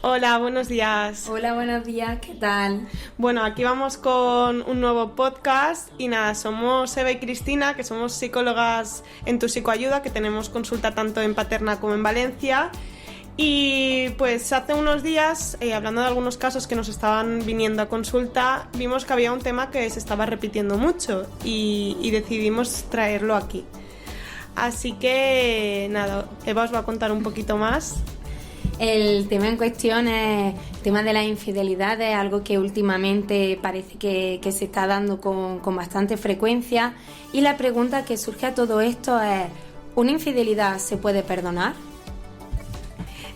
Hola, buenos días. Hola, buenos días, ¿qué tal? Bueno, aquí vamos con un nuevo podcast y nada, somos Eva y Cristina, que somos psicólogas en Tu Psicoayuda, que tenemos consulta tanto en Paterna como en Valencia. Y pues hace unos días, hablando de algunos casos que nos estaban viniendo a consulta, vimos que había un tema que se estaba repitiendo mucho y decidimos traerlo aquí. Así que nada, Eva os va a contar un poquito más. El tema en cuestión es el tema de las infidelidades, algo que últimamente parece que se está dando con bastante frecuencia. Y la pregunta que surge a todo esto es, ¿una infidelidad se puede perdonar?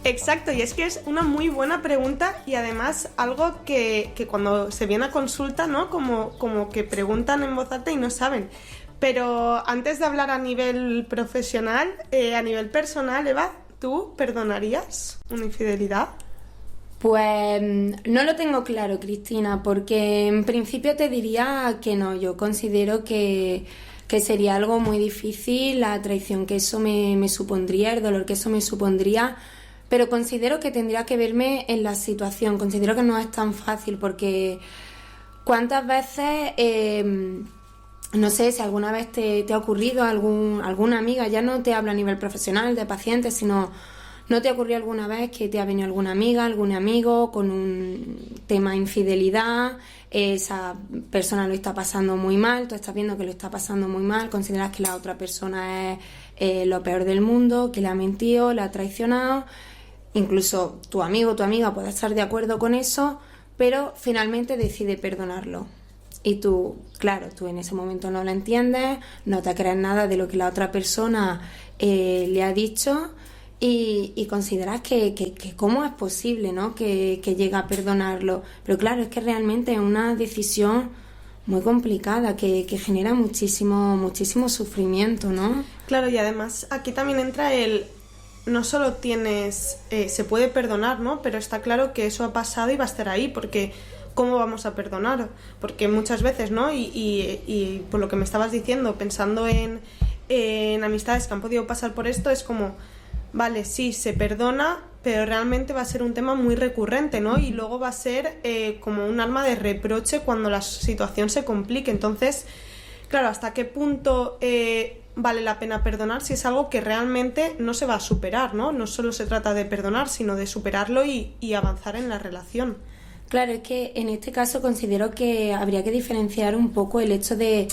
Exacto, y es que es una muy buena pregunta y además algo que cuando se viene a consulta, ¿no? Como que preguntan en voz alta y no saben. Pero antes de hablar a nivel profesional, a nivel personal, Eva, ¿tú perdonarías una infidelidad? Pues no lo tengo claro, Cristina, porque en principio te diría que no. Yo considero que sería algo muy difícil, la traición que eso me supondría, el dolor que eso me supondría, pero considero que tendría que verme en la situación. Considero que no es tan fácil porque ¿cuántas veces... no sé si alguna vez te ha ocurrido alguna amiga, ya no te hablo a nivel profesional de pacientes, sino no te ha ocurrido alguna vez que te ha venido alguna amiga, algún amigo con un tema de infidelidad, esa persona lo está pasando muy mal, tú estás viendo que lo está pasando muy mal, consideras que la otra persona es lo peor del mundo, que le ha mentido, le ha traicionado, incluso tu amigo o tu amiga puede estar de acuerdo con eso, pero finalmente decide perdonarlo. Y tú, claro, tú en ese momento no lo entiendes, no te crees nada de lo que la otra persona le ha dicho y consideras que cómo es posible, ¿no? que llegue a perdonarlo. Pero claro, es que realmente es una decisión muy complicada que genera muchísimo sufrimiento, ¿no? Claro, y además aquí también entra no solo tienes, se puede perdonar, ¿no? Pero está claro que eso ha pasado y va a estar ahí, porque ¿cómo vamos a perdonar? Porque muchas veces, ¿no? Y por lo que me estabas diciendo, pensando en amistades que han podido pasar por esto, es como, vale, sí, se perdona, pero realmente va a ser un tema muy recurrente, ¿no? Y luego va a ser como un arma de reproche cuando la situación se complique. Entonces, claro, ¿hasta qué punto vale la pena perdonar si es algo que realmente no se va a superar, ¿no? No solo se trata de perdonar, sino de superarlo y avanzar en la relación. Claro, es que en este caso considero que habría que diferenciar un poco el hecho de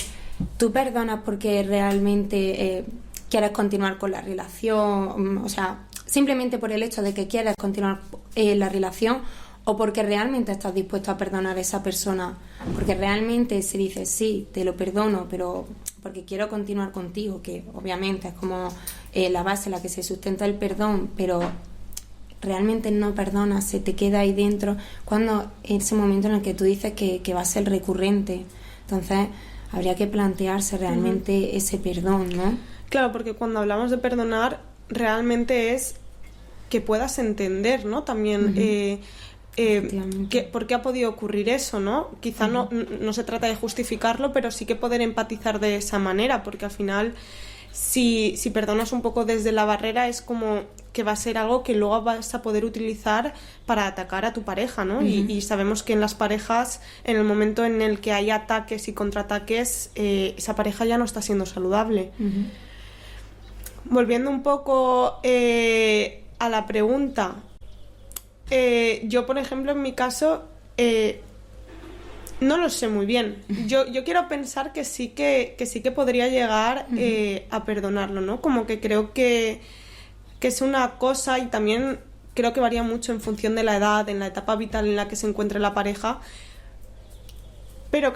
tú perdonas porque realmente quieres continuar con la relación, o sea, simplemente por el hecho de que quieres continuar la relación o porque realmente estás dispuesto a perdonar a esa persona, porque realmente se dice sí, te lo perdono, pero porque quiero continuar contigo, que obviamente es como la base en la que se sustenta el perdón, pero realmente no perdonas, se te queda ahí dentro, cuando ese momento en el que tú dices que va a ser recurrente. Entonces habría que plantearse realmente ese perdón, ¿no? Claro, porque cuando hablamos de perdonar realmente es que puedas entender, ¿no? También por qué ha podido ocurrir eso, ¿no? Quizá no se trata de justificarlo, pero sí que poder empatizar de esa manera, porque al final si perdonas un poco desde la barrera es como que va a ser algo que luego vas a poder utilizar para atacar a tu pareja, ¿no? Y sabemos que en las parejas, en el momento en el que hay ataques y contraataques, esa pareja ya no está siendo saludable. Volviendo un poco a la pregunta, yo, por ejemplo, en mi caso, no lo sé muy bien. Yo quiero pensar que sí que podría llegar a perdonarlo, ¿no? Como que creo que es una cosa, y también creo que varía mucho en función de la edad, en la etapa vital en la que se encuentre la pareja. Pero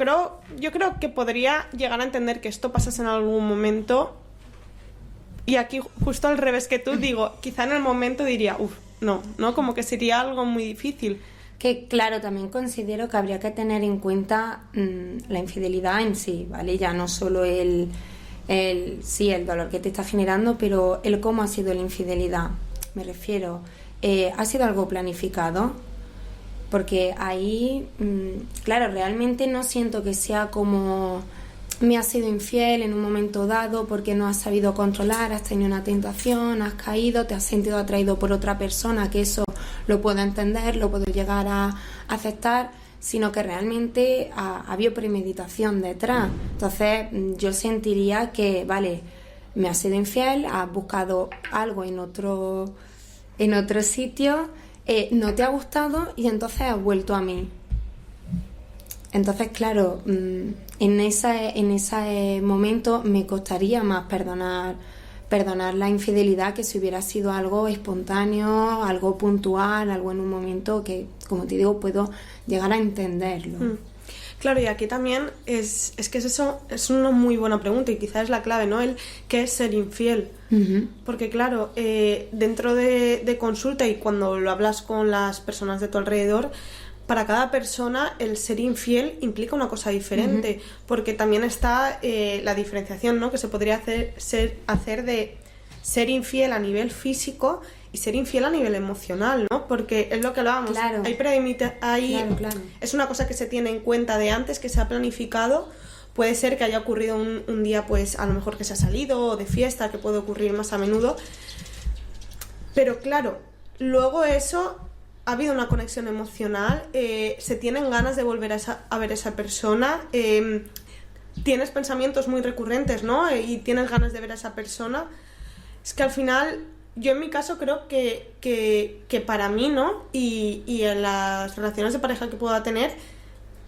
yo creo que podría llegar a entender que esto pasase en algún momento. Y aquí, justo al revés que tú, digo, quizá en el momento diría, no, como que sería algo muy difícil. Que claro, también considero que habría que tener en cuenta la infidelidad en sí, ¿vale? Ya no solo el dolor que te está generando, pero el cómo ha sido la infidelidad. Me refiero, ¿ha sido algo planificado? Porque ahí, claro, realmente no siento que sea como me has sido infiel en un momento dado porque no has sabido controlar, has tenido una tentación, has caído, te has sentido atraído por otra persona, que eso lo puedo entender, lo puedo llegar a aceptar, sino que realmente ha habido premeditación detrás. Entonces yo sentiría que, vale, me has sido infiel, has buscado algo en otro sitio, no te ha gustado y entonces has vuelto a mí. Entonces, claro, en ese momento me costaría más perdonar la infidelidad que si hubiera sido algo espontáneo, algo puntual, algo en un momento que, como te digo, puedo llegar a entenderlo. Claro, y aquí también es que eso es una muy buena pregunta y quizás es la clave, ¿no? ¿Qué es ser infiel? Uh-huh. Porque claro, dentro de consulta y cuando lo hablas con las personas de tu alrededor, para cada persona el ser infiel implica una cosa diferente, uh-huh. Porque también está la diferenciación, ¿no? Que se podría hacer de ser infiel a nivel físico y ser infiel a nivel emocional, ¿no? Porque es lo que hablábamos, claro. Claro. Es una cosa que se tiene en cuenta de antes, que se ha planificado. Puede ser que haya ocurrido un día, pues a lo mejor que se ha salido, o de fiesta, que puede ocurrir más a menudo. Pero claro, luego eso, ha habido una conexión emocional, se tienen ganas de volver a ver a esa persona, tienes pensamientos muy recurrentes, ¿no? Y tienes ganas de ver a esa persona. Es que al final, yo en mi caso creo que para mí, ¿no? Y en las relaciones de pareja que pueda tener,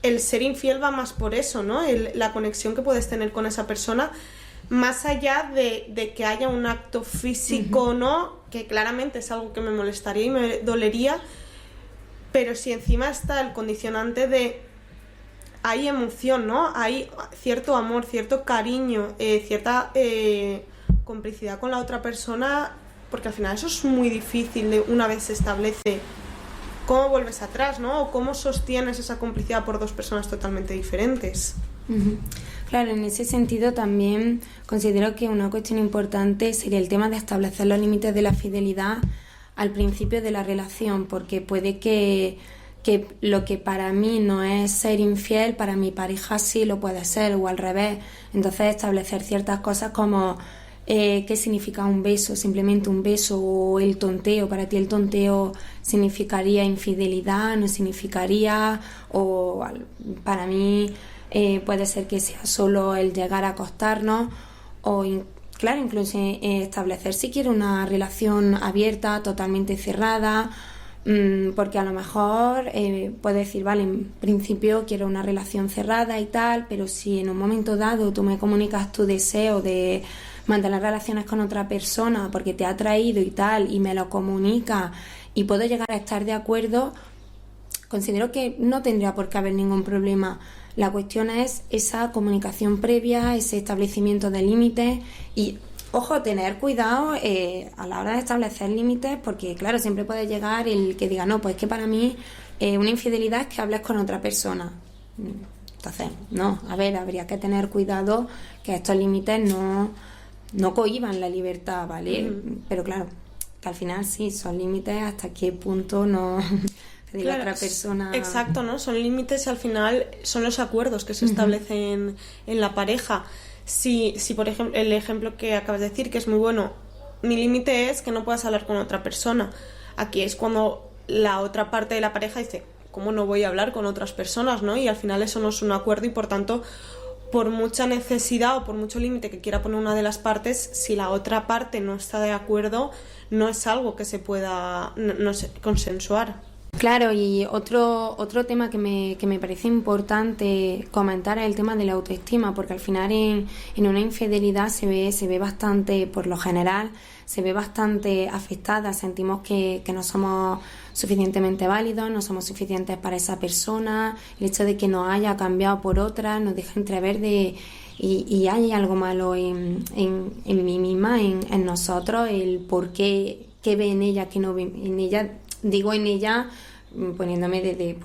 el ser infiel va más por eso, ¿no? La conexión que puedes tener con esa persona, más allá de que haya un acto físico, uh-huh. ¿No? Que claramente es algo que me molestaría y me dolería, pero si encima está el condicionante de hay emoción, ¿no? Hay cierto amor, cierto cariño, cierta complicidad con la otra persona, porque al final eso es muy difícil de una vez se establece. ¿Cómo vuelves atrás, no? O cómo sostienes esa complicidad por dos personas totalmente diferentes. Uh-huh. Claro, en ese sentido también considero que una cuestión importante sería el tema de establecer los límites de la fidelidad al principio de la relación, porque puede que lo que para mí no es ser infiel, para mi pareja sí lo puede ser, o al revés. Entonces establecer ciertas cosas como qué significa un beso, simplemente un beso, o el tonteo, para ti el tonteo significaría infidelidad, no significaría, o para mí puede ser que sea solo el llegar a acostarnos, o claro, incluso establecer si quiere una relación abierta, totalmente cerrada, porque a lo mejor puede decir, vale, en principio quiero una relación cerrada y tal, pero si en un momento dado tú me comunicas tu deseo de mantener relaciones con otra persona porque te ha atraído y tal, y me lo comunica y puedo llegar a estar de acuerdo, considero que no tendría por qué haber ningún problema. La cuestión es esa comunicación previa, ese establecimiento de límites y, ojo, tener cuidado a la hora de establecer límites, porque claro, siempre puede llegar el que diga, no, pues que para mí una infidelidad es que hables con otra persona. Entonces, no, a ver, habría que tener cuidado que estos límites no cohíban la libertad, ¿vale? Uh-huh. Pero claro, que al final sí, son límites hasta qué punto no pedir a otra persona. Exacto, ¿no? Son límites y al final son los acuerdos que se uh-huh. establecen en la pareja. Si por ejemplo, el ejemplo que acabas de decir, que es muy bueno, mi límite es que no puedas hablar con otra persona. Aquí es cuando la otra parte de la pareja dice, ¿cómo no voy a hablar con otras personas, no? Y al final eso no es un acuerdo y por tanto, por mucha necesidad o por mucho límite que quiera poner una de las partes, si la otra parte no está de acuerdo, no es algo que se pueda consensuar. Claro, y otro tema que me parece importante comentar es el tema de la autoestima, porque al final en una infidelidad se ve bastante, por lo general, se ve bastante afectada, sentimos que no somos suficientemente válidos, no somos suficientes para esa persona, el hecho de que nos haya cambiado por otra nos deja entrever y hay algo malo en mí misma, en nosotros, el por qué ve en ella, que no ve en ella. Digo en ella poniéndome de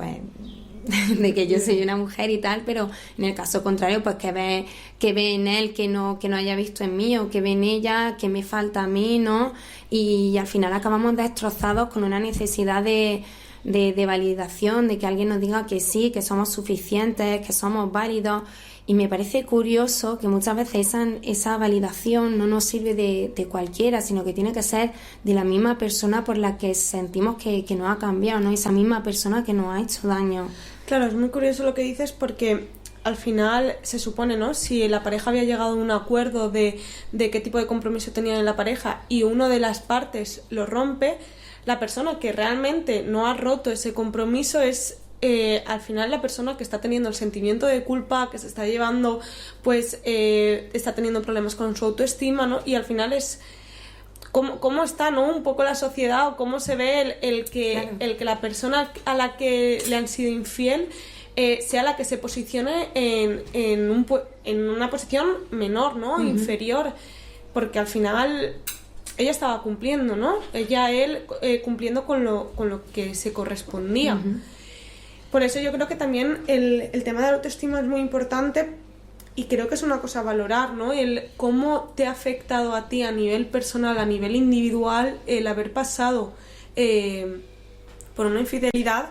que yo soy una mujer y tal, pero en el caso contrario, pues que ve en él que no haya visto en mí, o que ve en ella que me falta a mí, ¿no? Y al final acabamos destrozados con una necesidad de de validación, de que alguien nos diga que sí, que somos suficientes, que somos válidos. Y me parece curioso que muchas veces esa validación no nos sirve de cualquiera, sino que tiene que ser de la misma persona por la que sentimos que nos ha cambiado, ¿no? Esa misma persona que nos ha hecho daño. Claro, es muy curioso lo que dices porque al final se supone, ¿no? Si la pareja había llegado a un acuerdo de qué tipo de compromiso tenían en la pareja y una de las partes lo rompe, la persona que realmente no ha roto ese compromiso es al final la persona que está teniendo el sentimiento de culpa, que se está llevando, pues está teniendo problemas con su autoestima, ¿no? Y al final es cómo está, ¿no? Un poco la sociedad o cómo se ve el que la persona a la que le han sido infiel sea la que se posicione en una posición menor, ¿no? Uh-huh. Inferior, porque al final ella estaba cumpliendo, ¿no? Él cumpliendo con lo que se correspondía. Uh-huh. Por eso yo creo que también el tema de la autoestima es muy importante y creo que es una cosa a valorar, ¿no? El cómo te ha afectado a ti a nivel personal, a nivel individual, el haber pasado por una infidelidad,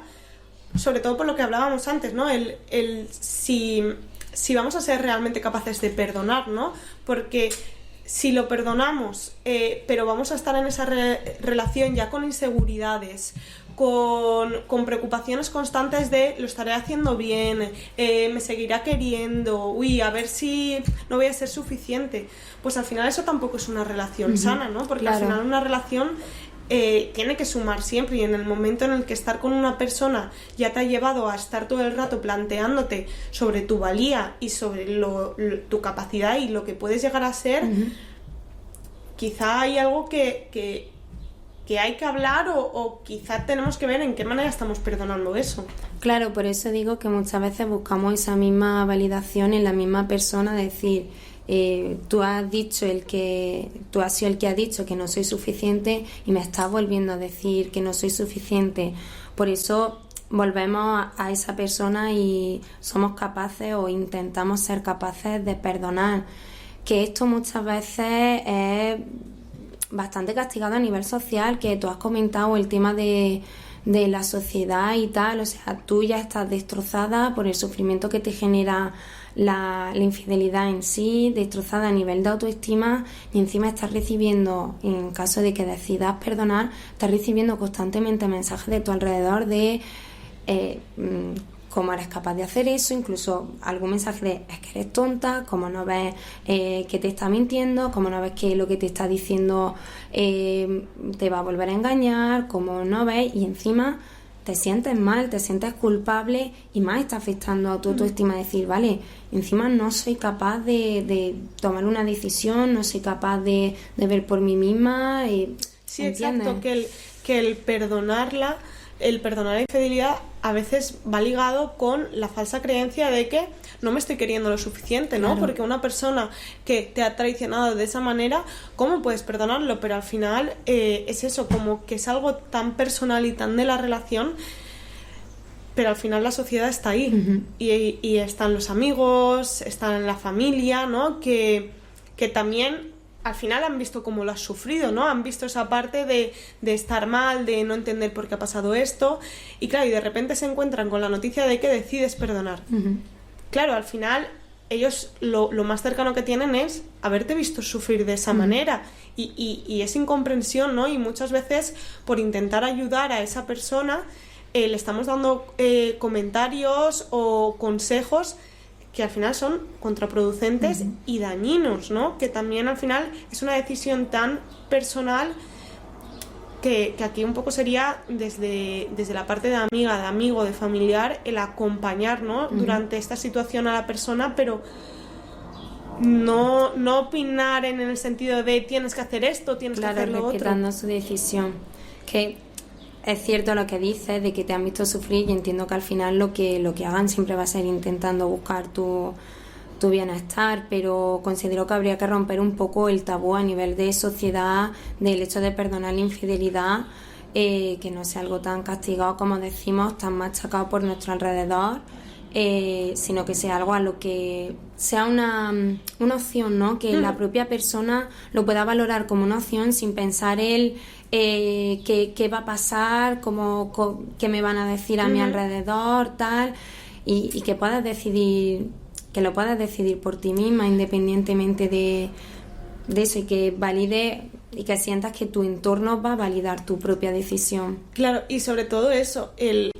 sobre todo por lo que hablábamos antes, ¿no? Si vamos a ser realmente capaces de perdonar, ¿no? Porque si lo perdonamos, pero vamos a estar en esa relación ya con inseguridades, con preocupaciones constantes de lo estaré haciendo bien, me seguirá queriendo, a ver si no voy a ser suficiente, pues al final eso tampoco es una relación sana, ¿no? Porque al final una relación tiene que sumar siempre, y en el momento en el que estar con una persona ya te ha llevado a estar todo el rato planteándote sobre tu valía y sobre tu capacidad y lo que puedes llegar a ser, quizá hay algo que hay que hablar o quizá tenemos que ver en qué manera estamos perdonando eso. Claro, por eso digo que muchas veces buscamos esa misma validación en la misma persona, decir, tú has sido el que ha dicho que no soy suficiente y me estás volviendo a decir que no soy suficiente. Por eso volvemos a esa persona y somos capaces o intentamos ser capaces de perdonar, que esto muchas veces es bastante castigado a nivel social, que tú has comentado el tema de la sociedad y tal, o sea, tú ya estás destrozada por el sufrimiento que te genera la infidelidad en sí, destrozada a nivel de autoestima, y encima estás recibiendo, en caso de que decidas perdonar, estás recibiendo constantemente mensajes de tu alrededor de cómo eres capaz de hacer eso, incluso algún mensaje de es que eres tonta, cómo no ves que te está mintiendo, cómo no ves que lo que te está diciendo te va a volver a engañar, cómo no ves, y encima te sientes mal, te sientes culpable y más está afectando a tu autoestima, decir, vale, encima no soy capaz de tomar una decisión, no soy capaz de ver por mí misma. Sí, ¿entiendes? Exacto, que el perdonar la infidelidad a veces va ligado con la falsa creencia de que no me estoy queriendo lo suficiente, ¿no? Claro. Porque una persona que te ha traicionado de esa manera, ¿cómo puedes perdonarlo? Pero al final es eso, como que es algo tan personal y tan de la relación, pero al final la sociedad está ahí. Uh-huh. Y están los amigos, están la familia, ¿no? Que también al final han visto cómo lo has sufrido, ¿no? Han visto esa parte de estar mal, de no entender por qué ha pasado esto. Y claro, y de repente se encuentran con la noticia de que decides perdonar. Uh-huh. Claro, al final ellos lo más cercano que tienen es haberte visto sufrir de esa uh-huh. manera. Y es incomprensión, ¿no? Y muchas veces por intentar ayudar a esa persona le estamos dando comentarios o consejos que al final son contraproducentes uh-huh. y dañinos, ¿no? Que también al final es una decisión tan personal que aquí un poco sería desde la parte de amiga, de amigo, de familiar, el acompañar, ¿no? Uh-huh. Durante esta situación a la persona, pero no opinar en el sentido de tienes que hacer esto, tienes que hacer lo otro. Respetando su decisión. Que es cierto lo que dices de que te han visto sufrir, y entiendo que al final lo que hagan siempre va a ser intentando buscar tu bienestar, pero considero que habría que romper un poco el tabú a nivel de sociedad del hecho de perdonar la infidelidad, que no sea algo tan castigado como decimos, tan machacado por nuestro alrededor, sino que sea algo a lo que sea una opción, ¿no? Que la propia persona lo pueda valorar como una opción sin pensar él qué va a pasar, qué me van a decir a mi alrededor, tal, y que puedas decidir, que lo puedas decidir por ti misma independientemente de eso, y que valide y que sientas que tu entorno va a validar tu propia decisión. Claro, y sobre todo eso, el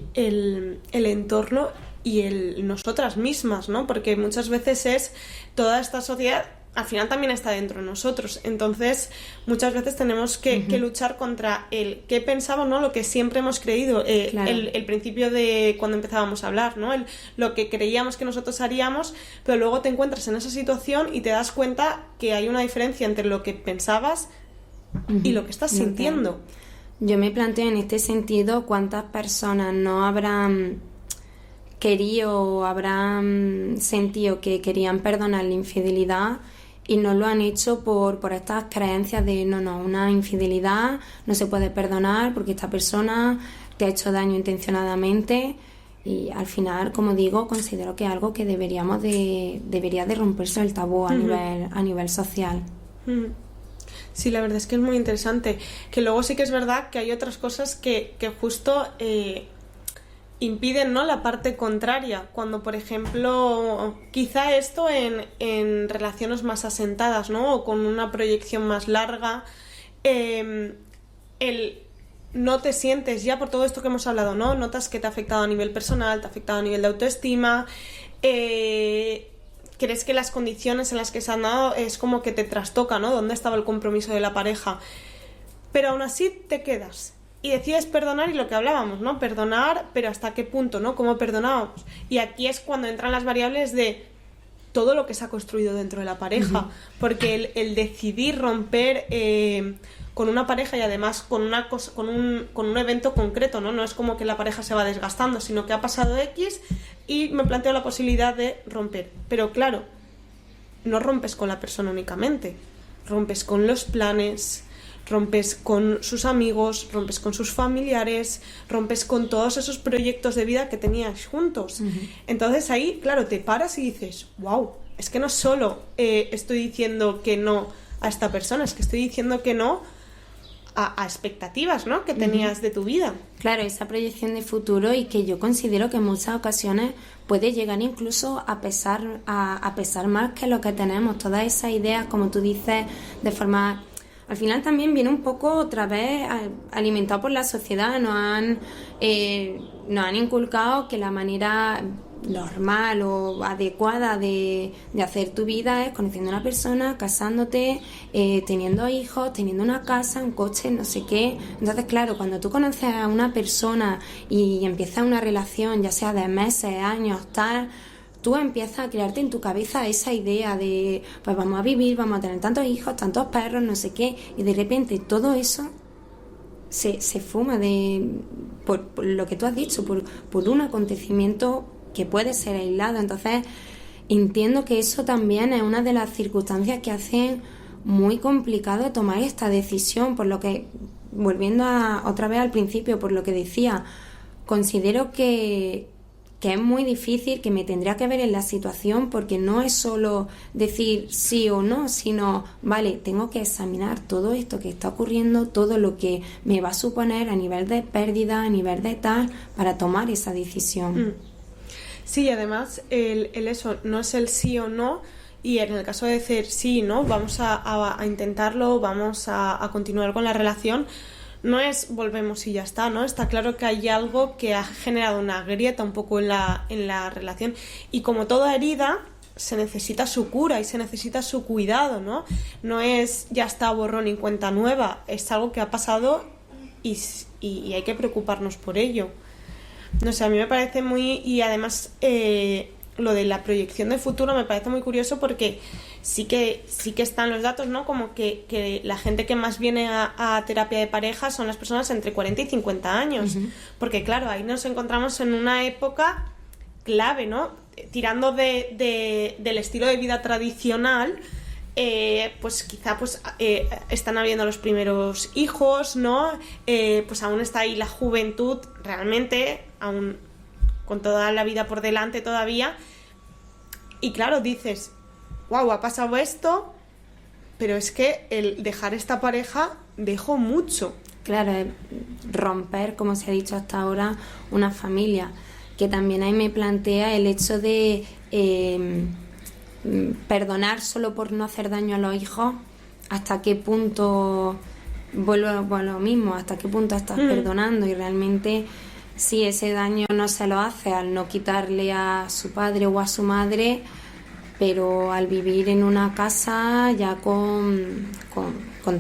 entorno y nosotras mismas, ¿no? Porque muchas veces es toda esta sociedad, al final también está dentro de nosotros. Entonces, muchas veces tenemos que luchar contra el qué pensamos, ¿no? Lo que siempre hemos creído, Claro. el principio de cuando empezábamos a hablar, ¿no? Lo que creíamos que nosotros haríamos, pero luego te encuentras en esa situación y te das cuenta que hay una diferencia entre lo que pensabas y lo que estás sintiendo. Yo me planteo en este sentido cuántas personas no habrán querido o habrán sentido que querían perdonar la infidelidad y no lo han hecho por estas creencias de no, una infidelidad no se puede perdonar porque esta persona te ha hecho daño intencionadamente, y al final, como digo, considero que es algo que debería de romperse el tabú a nivel social. Sí, la verdad es que es muy interesante. Que luego sí que es verdad que hay otras cosas que justo impiden, ¿no?, la parte contraria. Cuando, por ejemplo, quizá esto en relaciones más asentadas, ¿no?, o con una proyección más larga, el no te sientes ya por todo esto que hemos hablado, ¿no? Notas que te ha afectado a nivel personal, te ha afectado a nivel de autoestima, crees que las condiciones en las que se han dado es como que te trastoca, ¿no? ¿Dónde estaba el compromiso de la pareja? Pero aún así te quedas y decides perdonar, y lo que hablábamos, ¿no? Perdonar, pero ¿hasta qué punto, no? ¿Cómo perdonábamos? Y aquí es cuando entran las variables de todo lo que se ha construido dentro de la pareja, porque el decidir romper con una pareja, y además con una cosa, con un evento concreto, ¿no? No es como que la pareja se va desgastando, sino que ha pasado X y me planteo la posibilidad de romper. Pero claro, no rompes con la persona únicamente, rompes con los planes, rompes con sus amigos, rompes con sus familiares, rompes con todos esos proyectos de vida que tenías juntos. Entonces ahí, claro, te paras y dices, wow, es que no solo estoy diciendo que no a esta persona, es que estoy diciendo que no a expectativas, ¿no?, que tenías de tu vida. Claro, esa proyección de futuro, y que yo considero que en muchas ocasiones puede llegar incluso a pesar más que lo que tenemos. Todas esas ideas, como tú dices, de forma... Al final también viene un poco otra vez alimentado por la sociedad. Nos han inculcado que la manera normal o adecuada de hacer tu vida es conociendo a una persona, casándote, teniendo hijos, teniendo una casa, un coche, no sé qué. Entonces, claro, cuando tú conoces a una persona y empiezas una relación, ya sea de meses, años, tal, tú empiezas a crearte en tu cabeza esa idea de, pues vamos a vivir, vamos a tener tantos hijos, tantos perros, no sé qué, y de repente todo eso se fuma por lo que tú has dicho, por un acontecimiento que puede ser aislado. Entonces entiendo que eso también es una de las circunstancias que hacen muy complicado tomar esta decisión, por lo que, volviendo otra vez al principio, por lo que decía, considero que es muy difícil, que me tendría que ver en la situación, porque no es solo decir sí o no, sino, vale, tengo que examinar todo esto que está ocurriendo, todo lo que me va a suponer a nivel de pérdida, a nivel de tal, para tomar esa decisión. Sí, y además el eso no es el sí o no, y en el caso de decir sí, ¿no?, vamos a intentarlo, vamos a continuar con la relación, no es volvemos y ya está, ¿no? Está claro que hay algo que ha generado una grieta un poco en la relación, y como toda herida se necesita su cura y se necesita su cuidado, ¿no? No es ya está, borrón y cuenta nueva, es algo que ha pasado y hay que preocuparnos por ello. No sé, a mí me parece muy... Y además lo de la proyección de futuro me parece muy curioso, porque sí que están los datos, ¿no? Como que la gente que más viene a terapia de pareja son las personas entre 40 y 50 años. Porque claro, ahí nos encontramos en una época clave, ¿no? Tirando del estilo de vida tradicional, pues quizá están habiendo los primeros hijos, ¿no? Pues aún está ahí la juventud, realmente aún con toda la vida por delante todavía. Y claro, dices, wow, ha pasado esto, pero es que el dejar esta pareja dejó mucho. Claro, romper, como se ha dicho hasta ahora, una familia. Que también ahí me plantea el hecho de perdonar solo por no hacer daño a los hijos. ¿Hasta qué punto, vuelvo a lo mismo, hasta qué punto estás perdonando? Y realmente, si ese daño no se lo hace al no quitarle a su padre o a su madre, pero al vivir en una casa ya con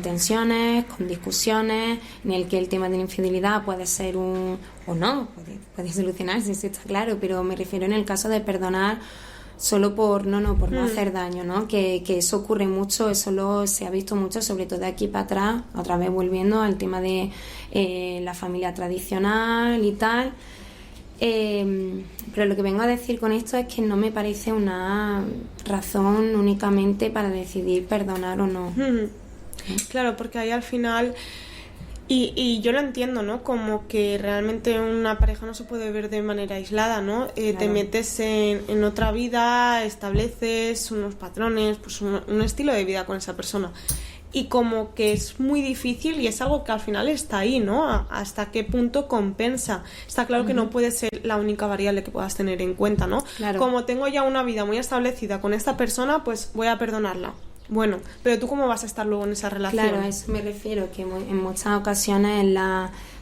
tensiones, con discusiones, en el que el tema de la infidelidad puede ser o no, puede solucionarse, eso está claro, pero me refiero en el caso de perdonar solo por no hacer daño, ¿no? Que eso ocurre mucho, eso se ha visto mucho, sobre todo de aquí para atrás, otra vez volviendo al tema de la familia tradicional y tal. Pero lo que vengo a decir con esto es que no me parece una razón únicamente para decidir perdonar o no. Claro, porque ahí al final, y yo lo entiendo, ¿no? Como que realmente una pareja no se puede ver de manera aislada, ¿no? Claro. Te metes en otra vida, estableces unos patrones, pues un estilo de vida con esa persona. Y como que es muy difícil y es algo que al final está ahí, ¿no? Hasta qué punto compensa. Está claro que no puede ser la única variable que puedas tener en cuenta, ¿no? Claro. Como tengo ya una vida muy establecida con esta persona, pues voy a perdonarla. Bueno, pero ¿tú cómo vas a estar luego en esa relación? Claro, a eso me refiero, que en muchas ocasiones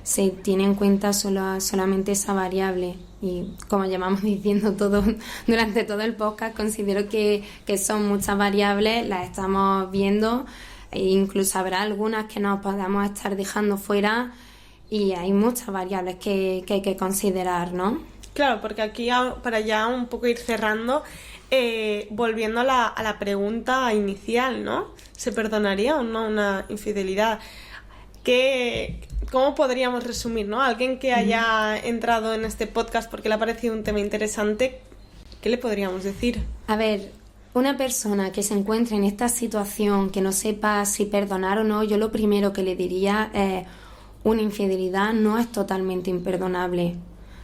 se tiene en cuenta solamente esa variable. Y como llevamos diciendo todo durante todo el podcast, considero que son muchas variables, las estamos viendo. E incluso habrá algunas que nos podamos estar dejando fuera y hay muchas variables que hay que considerar, ¿no? Claro, porque aquí para ya un poco ir cerrando, volviendo a la pregunta inicial, ¿no? ¿Se perdonaría o no una infidelidad? ¿Cómo podríamos resumir, ¿no? Alguien que haya entrado en este podcast porque le ha parecido un tema interesante, ¿qué le podríamos decir? A ver, una persona que se encuentre en esta situación, que no sepa si perdonar o no, yo lo primero que le diría es: una infidelidad no es totalmente imperdonable,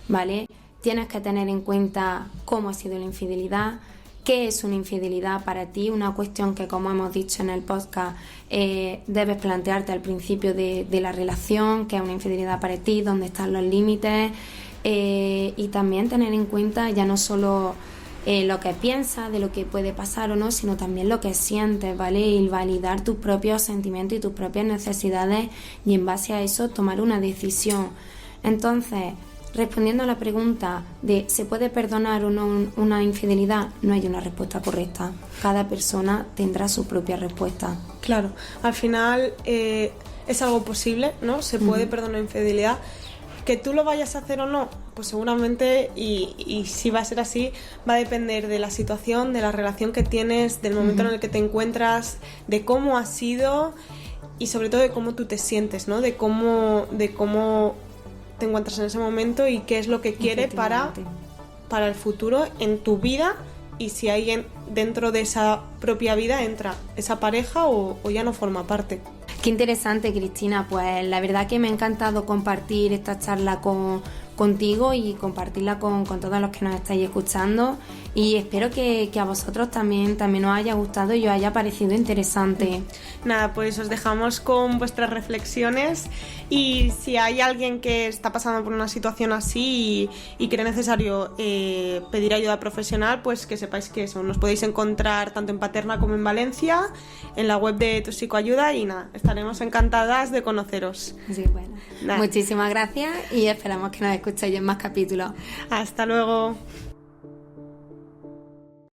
¿vale? Tienes que tener en cuenta cómo ha sido la infidelidad, qué es una infidelidad para ti, una cuestión que, como hemos dicho en el podcast, debes plantearte al principio de la relación, qué es una infidelidad para ti, dónde están los límites, y también tener en cuenta ya no solo lo que piensas, de lo que puede pasar o no, sino también lo que sientes, ¿vale? Y validar tus propios sentimientos y tus propias necesidades y en base a eso tomar una decisión. Entonces, respondiendo a la pregunta de ¿se puede perdonar o no una infidelidad? No hay una respuesta correcta. Cada persona tendrá su propia respuesta. Claro, al final es algo posible, ¿no? Se puede perdonar infidelidad. Que tú lo vayas a hacer o no, pues seguramente, y si va a ser así, va a depender de la situación, de la relación que tienes, del momento en el que te encuentras, de cómo ha sido y sobre todo de cómo tú te sientes, ¿no? De cómo te encuentras en ese momento y qué es lo que quiere para el futuro en tu vida, y si alguien dentro de esa propia vida entra esa pareja o ya no forma parte. Qué interesante, Cristina. Pues la verdad que me ha encantado compartir esta charla contigo y compartirla con todos los que nos estáis escuchando, y espero que a vosotros también os haya gustado y os haya parecido interesante. Nada, pues os dejamos con vuestras reflexiones, y si hay alguien que está pasando por una situación así y cree necesario pedir ayuda profesional, pues que sepáis que eso, nos podéis encontrar tanto en Paterna como en Valencia, en la web de Tu Psicoayuda, y nada, estaremos encantadas de conoceros. Sí, bueno. Muchísimas gracias y esperamos que nos escuchéis en más capítulos. Hasta luego.